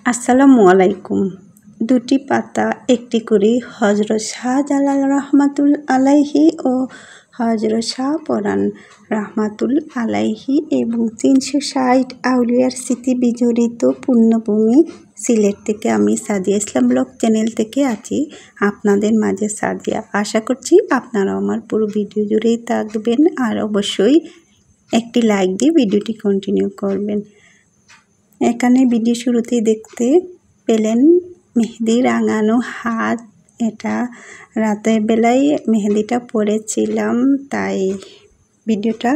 আসসালামু আলাইকুম। দুটি পাতা একটি করে হজরত শাহজালাল রহমাতুল আলাইহি ও হজরত শাহপরাণ রহমাতুল আলাইহি এবং ৩৬০ আউলিয়ার স্মৃতি বিজড়িত পুণ্যভূমি সিলেট থেকে আমি সাদিয়া ইসলাম ব্লগ চ্যানেল থেকে আছি আপনাদের মাঝে সাদিয়া। আশা করছি আপনারা আমার পুরো ভিডিও জুড়েই থাকবেন আর অবশ্যই একটি লাইক দিয়ে ভিডিওটি কন্টিনিউ করবেন। এখানে ভিডিও শুরুতেই দেখতে পেলেন মেহেদি রাঙানো হাত। এটা রাতের বেলায় মেহেদিটা পরেছিলাম, তাই ভিডিওটা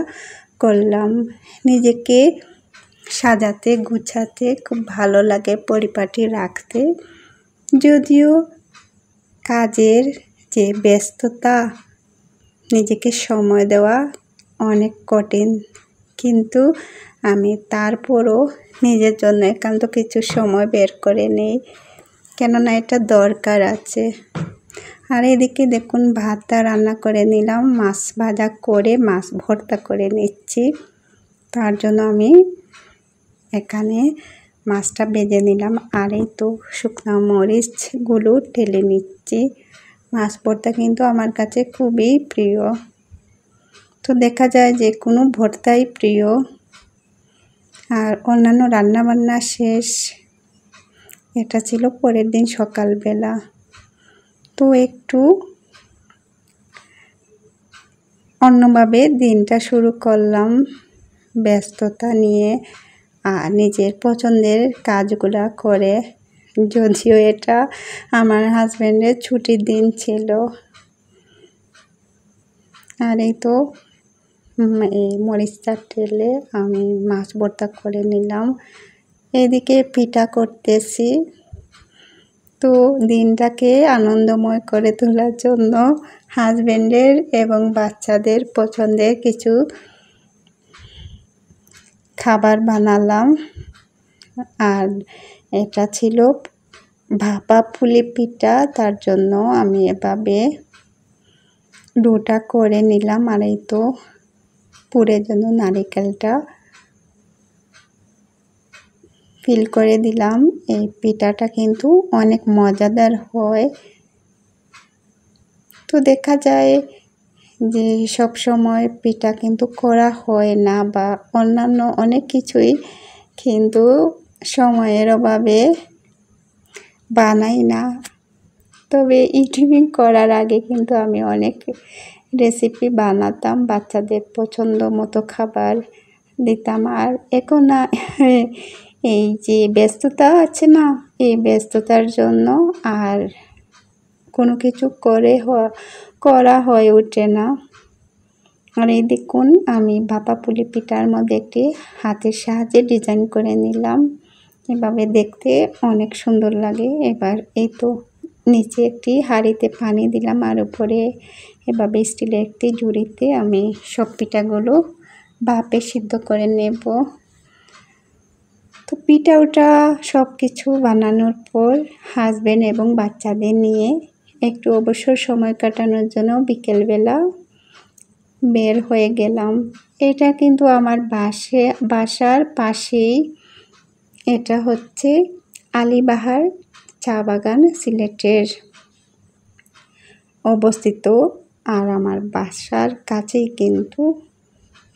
করলাম। নিজেকে সাজাতে গুছাতে খুব ভালো লাগে, পরিপাটি রাখতে। যদিও কাজের যে ব্যস্ততা, নিজেকে সময় দেওয়া অনেক কঠিন, কিন্তু আমি তারপরও নিজের জন্য একান্ত কিছু সময় বের করে নেই, কেননা এটা দরকার আছে। আর এদিকে দেখুন ভাতটা রান্না করে নিলাম, মাছ ভাজা করে মাছ ভর্তা করে নিচ্ছি। তার জন্য আমি এখানে মাছটা ভেজে নিলাম, আর এই তো শুকনো মরিচগুলো ঢেলে নিচ্ছি। মাছ ভর্তা কিন্তু আমার কাছে খুবই প্রিয়। তো দেখা যায় যে কোনো ভর্তাই প্রিয়। আর অন্যান্য রান্নাবান্না শেষ, এটা ছিল পরের দিন সকালবেলা। তো একটু অন্যভাবে দিনটা শুরু করলাম, ব্যস্ততা নিয়ে আর নিজের পছন্দের কাজগুলা করে। যদিও এটা আমার হাজব্যান্ডের ছুটির দিন ছিল। আর এই তো এই মরিচটা ঢেলে আমি মাছ ভর্তা করে নিলাম। এদিকে পিঠা করতেছি। তো দিনটাকে আনন্দময় করে তোলার জন্য হাজব্যান্ডের এবং বাচ্চাদের পছন্দের কিছু খাবার বানালাম। আর এটা ছিল ভাপা পুলি পিঠা, তার জন্য আমি এভাবে ডোটা করে নিলাম। আর এই তো পুরের জন্য নারিকেলটা ফিল করে দিলাম। এই পিঠাটা কিন্তু অনেক মজাদার হয়। তো দেখা যায় যে সব সময় পিঠা কিন্তু করা হয় না, বা অন্যান্য অনেক কিছুই কিন্তু সময়ের অভাবে বানাই না। তবে ইউটিউবিং করার আগে কিন্তু আমি অনেক রেসিপি বানাতাম, বাচ্চাদের পছন্দ মতো খাবার দিতাম। আর এখন না, এই যে ব্যস্ততা আছে না, এই ব্যস্ততার জন্য আর কোনো কিছু করা হয়ে ওঠে না। আর এই দেখুন আমি ভাপা পুলি পিঠার মধ্যে একটি হাতের সাহায্যে ডিজাইন করে নিলাম। এভাবে দেখতে অনেক সুন্দর লাগে। এবার এই তো নিচে একটি হাঁড়িতে পানি দিলাম, আর উপরে এভাবে স্টিলের একটি ঝুড়িতে আমি সব পিঠাগুলো ভাপে সিদ্ধ করে নেব। তো পিঠা ওটা সব কিছু বানানোর পর হাজব্যান্ড এবং বাচ্চাদের নিয়ে একটু অবসর সময় কাটানোর জন্য বিকেলবেলা বের হয়ে গেলাম। এটা কিন্তু আমার বাসার পাশেই। এটা হচ্ছে আলীবাহার চা বাগান, সিলেটের অবস্থিত। আর আমার বাসার কাছেই, কিন্তু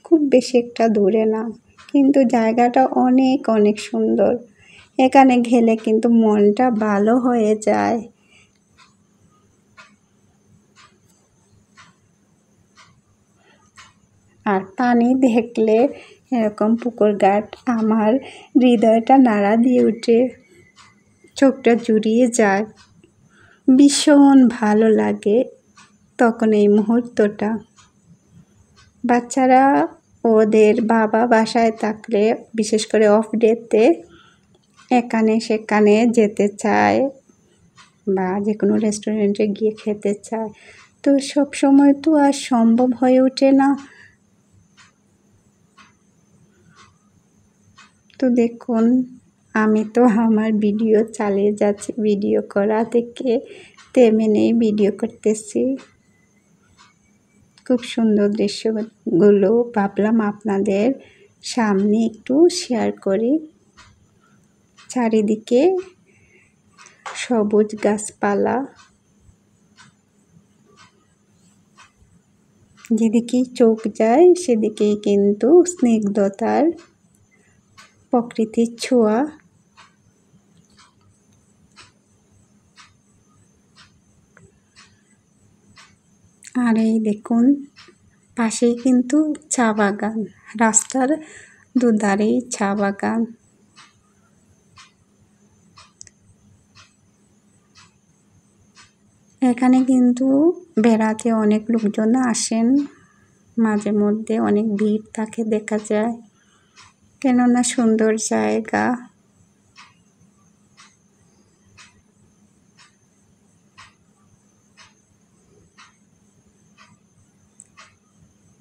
খুব বেশি একটা দূরে না, কিন্তু জায়গাটা অনেক অনেক সুন্দর। এখানে গেলে কিন্তু মনটা ভালো হয়ে যায়। আর পানি দেখলে এরকম পুকুর ঘাট আমার হৃদয়টা নাড়া দিয়ে উঠে, চোখটা জুড়িয়ে যায়, ভীষণ ভালো লাগে তখন এই মুহূর্তটা। বাচ্চারা ওদের বাবা বাসায় থাকলে, বিশেষ করে অফ ডেতে এখানে সেখানে যেতে চায় বা যে কোনো রেস্টুরেন্টে গিয়ে খেতে চায়। তো সব সময় তো আর সম্ভব হয়ে ওঠে না। তো দেখুন আমি তো আমার ভিডিও চালিয়ে যাচ্ছি, ভিডিও করা থেকে তেমনি ভিডিও করতেছি। খুব সুন্দর দৃশ্যগুলো ভাবলাম আপনাদের সামনে একটু শেয়ার করি। চারিদিকে সবুজ গাছপালা, যেদিকেই চোখ যায় সেদিকেই কিন্তু স্নিগ্ধতার প্রকৃতির ছোঁয়া। আর এই দেখুন পাশেই কিন্তু চা বাগান, রাস্তার দুধারেই চা বাগান। এখানে কিন্তু বেড়াতে অনেক লোকজন আসেন, মাঝে মধ্যে অনেক ভিড় থাকে দেখা যায়, কেননা সুন্দর জায়গা।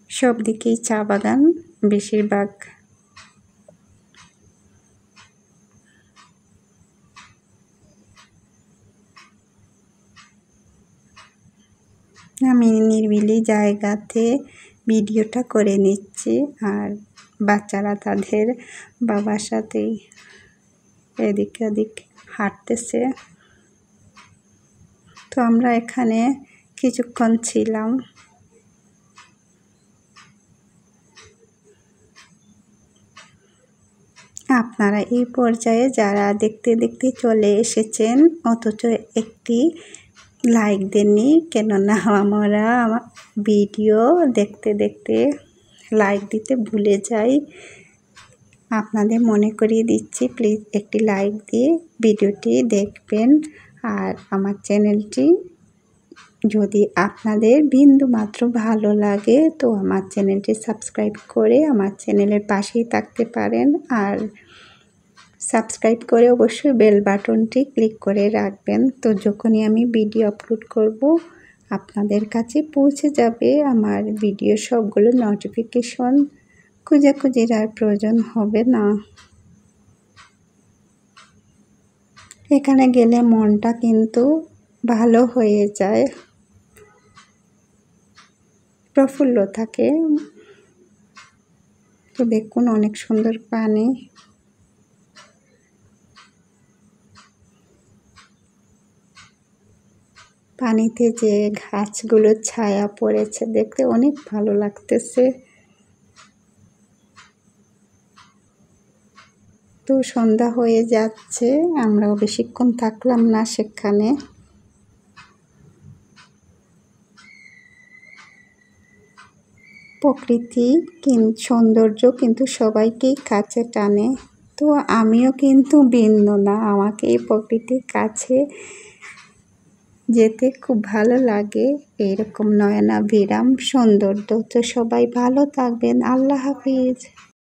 সব দিকেই চা বাগান বেশিরভাগ। আমি নিরিবিলি জায়গাতে ভিডিওটা করে নিচ্ছি, আর বাচ্চারা তাদের বাবার সাথেই এদিক ওদিক হাঁটতেছে। তো আমরা এখানে কিছুক্ষণ ছিলাম। আপনারা এই পর্যায়ে যারা দেখতে দেখতে চলে এসেছেন অথচ একটি লাইক দেননি, কেননা আমরা ভিডিও দেখতে দেখতে লাইক দিতে ভুলে যাই। আপনাদের মনে করিয়ে দিচ্ছি, প্লিজ একটি লাইক দিয়ে ভিডিওটি দেখবেন। আর আমার চ্যানেলটি যদি আপনাদের বিন্দুমাত্র ভালো লাগে তো আমার চ্যানেলটি সাবস্ক্রাইব করে আমার চ্যানেলের পাশেই থাকতে পারেন। আর সাবস্ক্রাইব করে অবশ্যই বেল বাটনটি ক্লিক করে রাখবেন, তো যখনই আমি ভিডিও আপলোড করব আপনাদের কাছে পৌঁছে যাবে আমার ভিডিও সবগুলো নোটিফিকেশন। খোঁজাখুঁজির আর প্রয়োজন হবে না। এখানে গেলে মনটা কিন্তু ভালো হয়ে যায়, প্রফুল্ল থাকে। তো দেখুন অনেক সুন্দর পানি। পানিতে যে গাছগুলোর ছায়া পড়েছে দেখতে অনেক ভালো লাগতেছে। তো সন্ধ্যা হয়ে যাচ্ছে, আমরাও বেশিক্ষণ থাকলাম না সেখানে। প্রকৃতি সৌন্দর্য কিন্তু সবাইকেই কাছে টানে। তো আমিও কিন্তু ভিন্ন না, আমাকে এই প্রকৃতির কাছে যেতে খুব ভালো লাগে। এরকম নয়নাভিরাম সৌন্দর্য। তো সবাই ভালো থাকবেন। আল্লাহ হাফিজ।